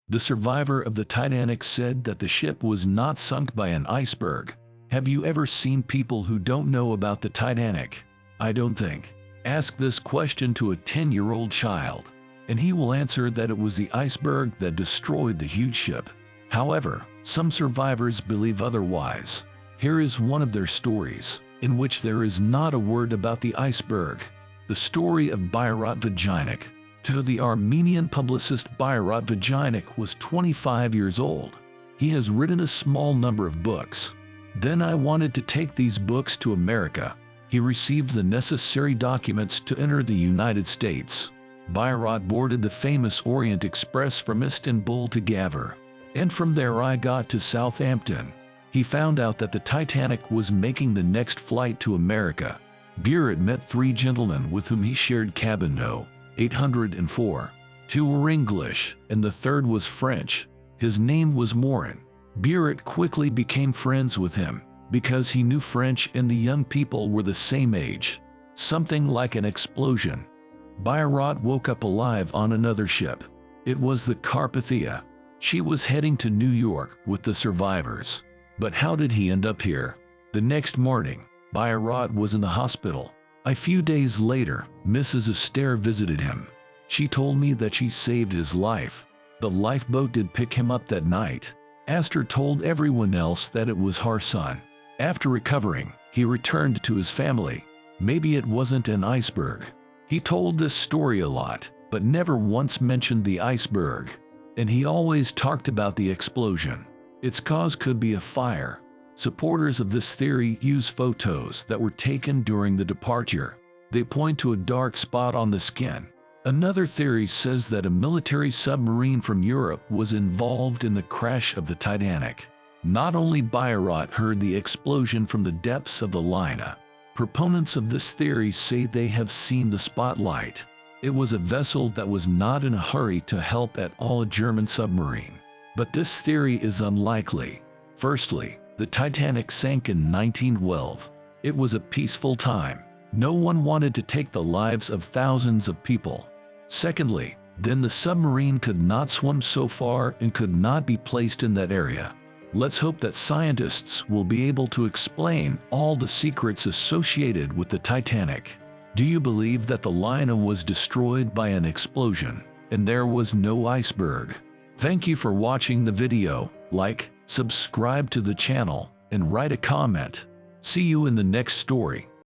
The survivor of the Titanic said that the ship was not sunk by an iceberg. Have you ever seen people who don't know about the Titanic? I don't think. Ask this question to a 10-year-old child, and he will answer that it was the iceberg that destroyed the huge ship. However, some survivors believe otherwise. Here is one of their stories, in which there is not a word about the iceberg. The story of Byurat Vaghinak. To the Armenian publicist, Byurat Vaghinak was 25 years old. He has written a small number of books. Then I wanted to take these books to America. He received the necessary documents to enter the United States. Byurat boarded the famous Orient Express from Istanbul to Gavr, and from there I got to Southampton. He found out that the Titanic was making the next flight to America. Byurat met 3 gentlemen with whom he shared cabin No. 804. 2 were English, and the third was French. His name was Morin. Byurat quickly became friends with him, because he knew French and the young people were the same age. Something like an explosion. Byurat woke up alive on another ship. It was the Carpathia. She was heading to New York with the survivors. But how did he end up here? The next morning, Byurat was in the hospital. A few days later, Mrs. Astaire visited him. She told me that she saved his life. The lifeboat did pick him up that night. Astaire told everyone else that it was her son. After recovering, he returned to his family. Maybe it wasn't an iceberg. He told this story a lot, but never once mentioned the iceberg. And he always talked about the explosion. Its cause could be a fire. Supporters of this theory use photos that were taken during the departure. They point to a dark spot on the skin. Another theory says that a military submarine from Europe was involved in the crash of the Titanic. Not only Byurat heard the explosion from the depths of the liner. Proponents of this theory say they have seen the spotlight. It was a vessel that was not in a hurry to help at all, a German submarine. But this theory is unlikely. Firstly, the Titanic sank in 1912. It was a peaceful time. No one wanted to take the lives of thousands of people. Secondly, then the submarine could not swim so far and could not be placed in that area. Let's hope that scientists will be able to explain all the secrets associated with the Titanic. Do you believe that the liner was destroyed by an explosion and there was no iceberg? Thank you for watching the video. Like, subscribe to the channel, and write a comment. See you in the next story.